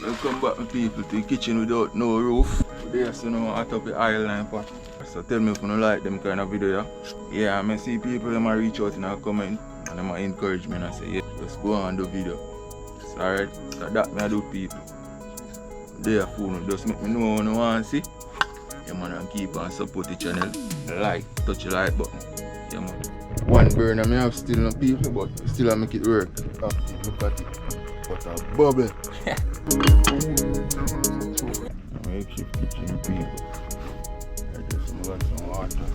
Welcome back, my people, to the kitchen without no roof. Today, so now I top the island pot. So tell me if you don't like them kind of video. Yeah, I see people them reach out in a comment and them encourage me and I say, yeah, just go on and do video. So alright, so that me I do people. They are phone, just make me know what you want to see. Yeah man, and keep on support the channel. Like, touch the like button. Yeah man. One burner me have still no people, but still I make it work. Look at it. What a bubble. Makeshift kitchen people. I just got some water.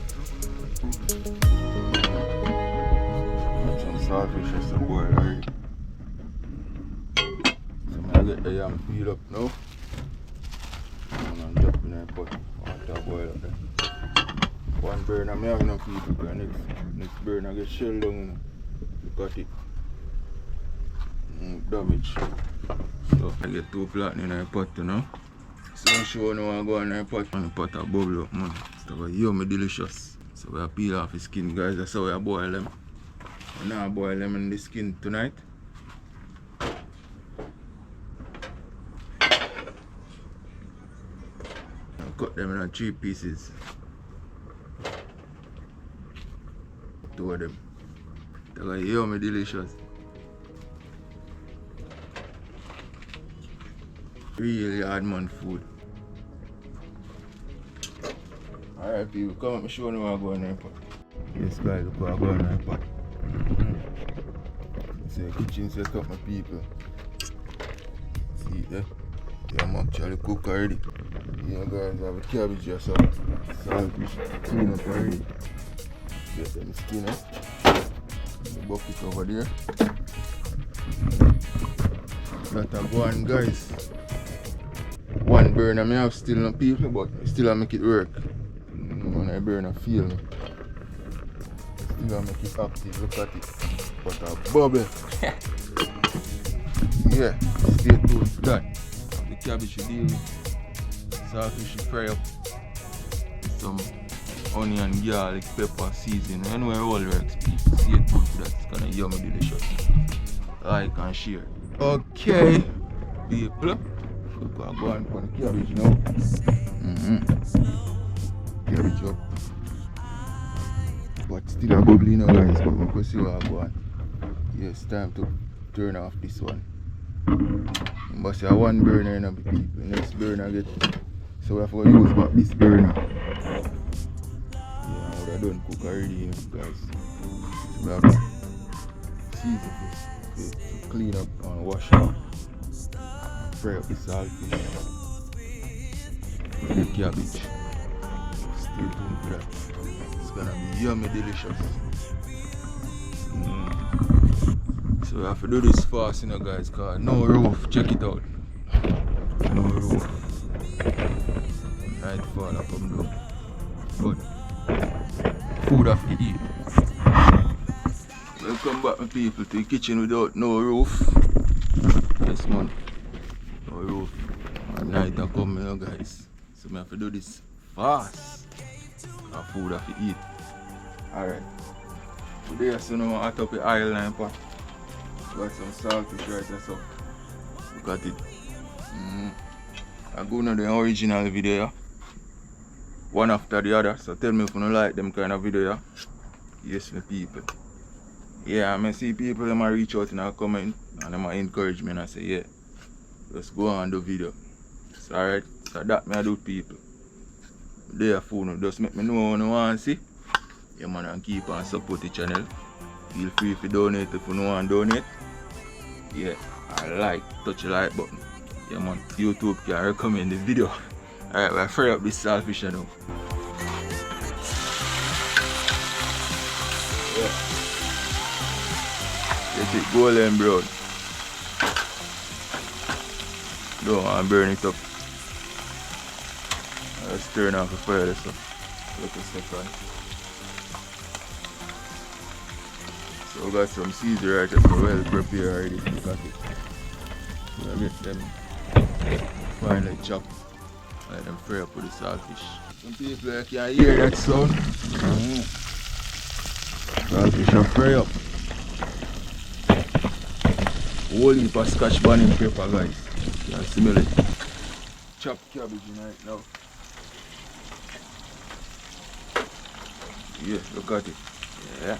And some saltfish just to boil already. So I get the yam peeled up now. And I'm dropping in the pot. Water boil up there. One burner I have enough people, but next burner get shelled down. Look at it. Damage. So I get 2 plants in the pot now. So I'm sure now I go in the pot and the pot will bubble up, man. Stuff are yummy delicious. So we peel off the skin, guys. That's how we boil them. We now boil them in the skin tonight. And cut them in 3 pieces. 2 of them. They are yummy delicious. Really hard man food. Alright people, come up and show them how I go in the pot. Yes guys, look how I go in the pot. See the kitchen set up my people. See it there? Yeah, I'm actually cook already. Yeah guys, I have a cabbage or something. Saltfish clean up already. Get them skin up. The bucket over there. That a go on guys. One burner I have still no people, but still I make it work. When I burn I feel me. Still I make it active, look at it. But a bubble. Yeah, stay tuned for that. The cabbage you deal with. Saltfish you fry up. With some onion, garlic, pepper, seasoning. Anyway, all works people. Stay tuned for that. It's kinda yummy delicious. Like and share. Okay, people. I'll go and put the cabbage now. Cabbage up. But still a bubbly now guys, but we can see what I go on. Yes, time to turn off this one. But see, one burner in the people. Next burner get. So we have to use back this burner. Yeah, I would have done cook already, you know, guys. So we have to season this to clean up and wash out. Fry up the saltfish, the cabbage. Stay tuned for that. It's gonna be yummy delicious. So we have to do this fast, you know, guys, cause no roof. Check it out. No roof. Nightfall I come down. But food have to eat. Welcome back, my people, to the kitchen without no roof. Yes, man. No roof. At night I come, you know, guys. So I have to do this fast. Cause food have to eat. Alright. Today, so now I top the island pot. Got some saltfish right there, so look at it. I go to the original video, one after the other. So tell me if you don't like them kind of video. Yes, my people. Yeah, I see people them reach out in a comment and them encourage me and I say, yeah, just go on and do video. So alright, so that me I do people. They are phone, just make me know what you want to see. Yeah man, and keep on support the channel. Feel free to donate if you don't want to donate. Yeah, and like, touch the like button. Yeah man, YouTube can recommend the video. Alright, we'll fry up this saltfish now. Yeah. Let it golden brown. Don't want to burn it up. Let's turn off the fire this up. Look a second. So we got some Caesar right there, so well prepared already. Look at it. So I get them finely chopped. Let them fry up with the saltfish. Some people can hear that sound. Saltfish are fry up. Whole heap of scotch bonnet pepper, guys. You can smell it. Chopped cabbage right now. Yeah, look at it. Yeah.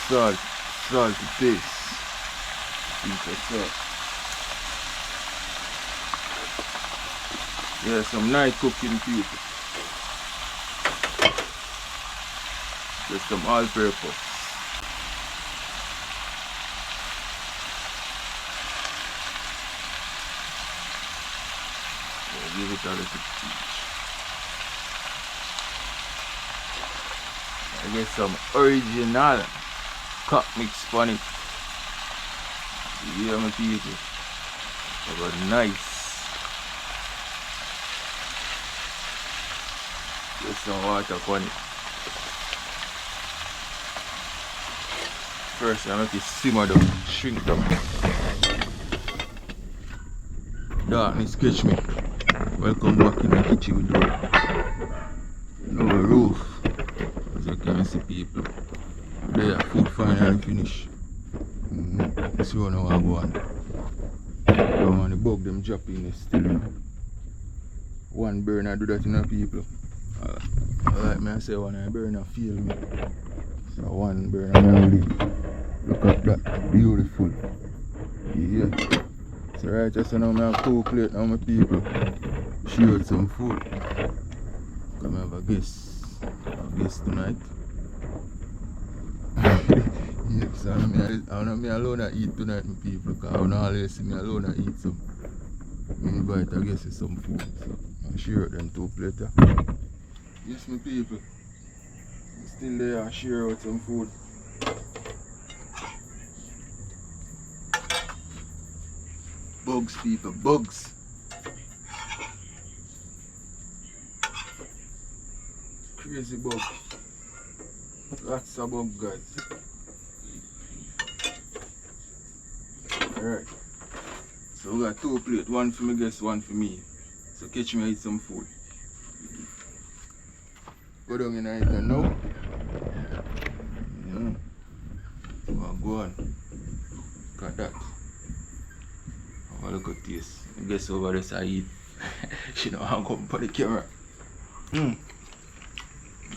Some salty taste. Piece of salt. Yeah, some nice cooking people. Just some all-purpose. Yeah, give it a little peach. I get some original cock mix on it. Yeah, my people. It was nice. Get some water on it. First, I make it simmer down, shrink down. Darkness catch me. Welcome back in the kitchen with no roof. As you can see, people. There, food finally finished. Let's see what I go on. Come on, the bug them dropping is still. One burner do that in the people. Like me I say, one burner feel me. So one burner only. Look at that, beautiful. Yeah. So right just now I have 2 plates now my people. Share some food. Come have a guest tonight. Yes, I know me alone I eat tonight, my people, because I don't always see me alone I eat some. I invite I guess it's some food, so I share them 2 plates. Yes, my people, I'm still there, I share out some food. Bugs, people, bugs. Crazy bug. Lots of bug, guys. Alright. So we got 2 plates, one for me guest, one for me. So catch me eat some food. Go down in it now. Yeah. So go on. Look at that. Have a look at this. I guess over this I eat. She know how to come for the camera.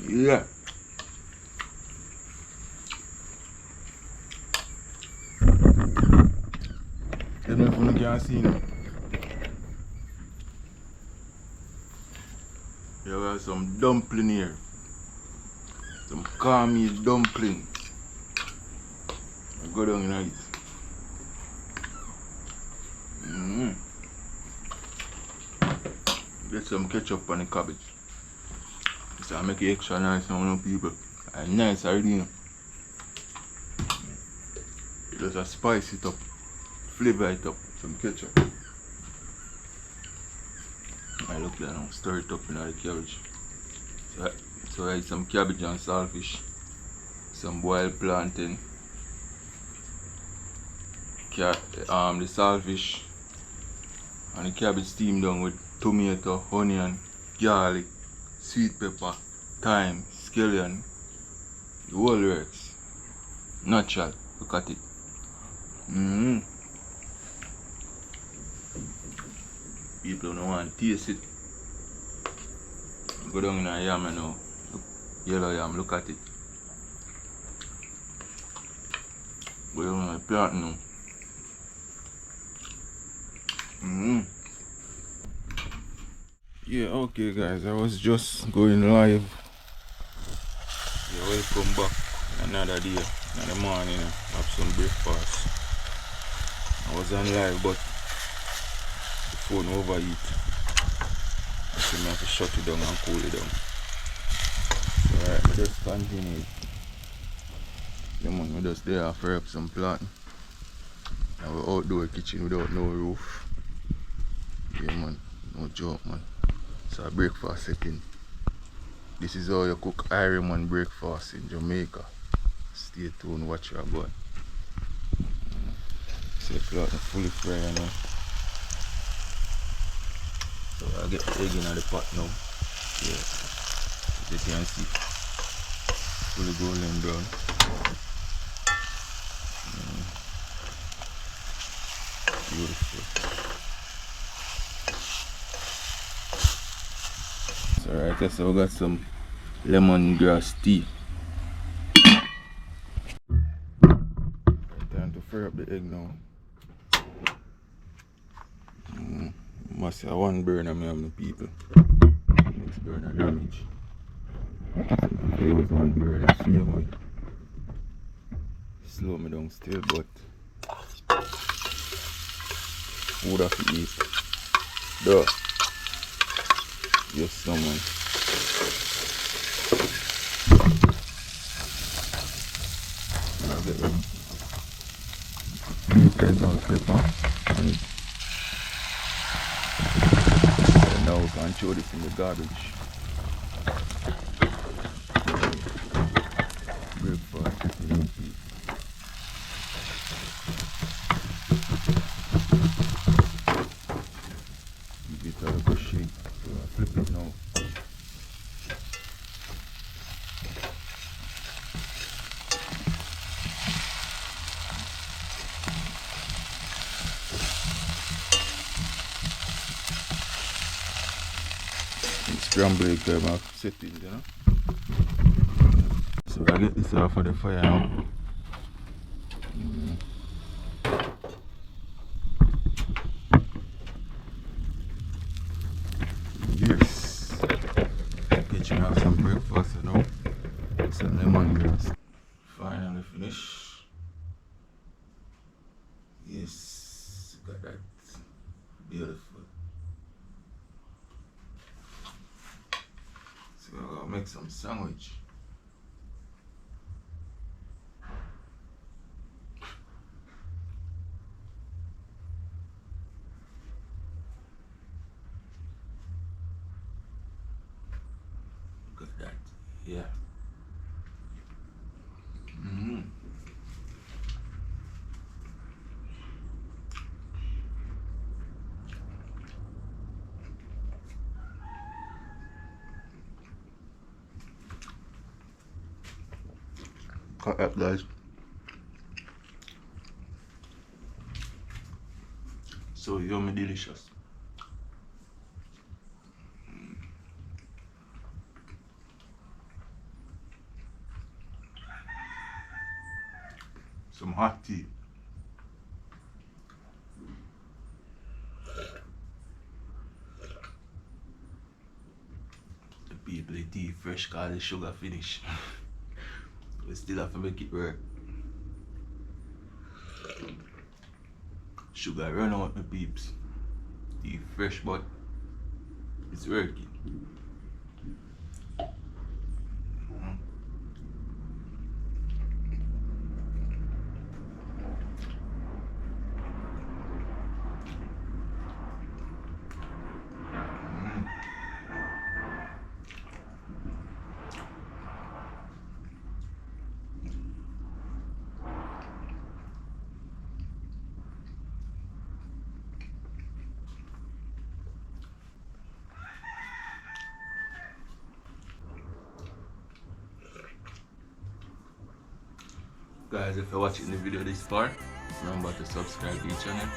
Yeah. Let me know if you can see now. There are some dumpling here. Some cornmeal dumpling. I go down in it. Get some ketchup on the cabbage. So I make it extra nice now, people. And nice already. Just spice it up. Flavor it up. Some ketchup. I look there now. Stir it up in the cabbage. So I eat some cabbage and saltfish. Some boiled plantain. The saltfish. And the cabbage steamed down with tomato, onion, garlic, sweet pepper, thyme, scallion, the whole works. Natural. Look at it. People don't want to taste it. Go down in a yam now. Look, yellow yam, look at it. Go down in a plant now. Yeah, okay guys, I was just going live. Yeah, welcome back. Another day, another morning. Have some breakfast. I was on live, but the phone overheat. So I have to shut it down and cool it down. So alright, I just continue. Yeah man, we just there for up some plant. Our outdoor kitchen without no roof. Yeah man, no joke man. So breakfast setting. This is how you cook IRIE breakfast in Jamaica. Stay tuned, watch your boy. So you cloth fully fry now. So I'll get the egg in the pot now. Yeah, as you can see, fully golden brown. Beautiful. So right, so we got some lemongrass tea. Time to fry up the egg now. Must have one burner, me have my people. Next burner damage. I use one burner, slow me down still, but food have to eat. Duh. Yes, someone. I'll get them. These on clipper. And now we can throw this in the garbage. Breakfast, you know, give it a little shake. So I flip it now. Scramble egg time I set it, you know. So I get this off of the fire now. Yes. Kitchen have some breakfast, you know. Some lemongrass. Finally finished. Yes, got that. Beautiful. So I'll make some sandwich. Look at that. Yeah. Cut up, guys. So yummy, delicious. Some hot tea. The people, the tea fresh cause the sugar finish. We still have to make it work. Sugar run out, my peeps. Tea fresh, but it's working. Guys, if you're watching the video this far, remember to subscribe to the channel,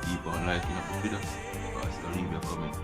keep on liking up the videos, also leave your comment.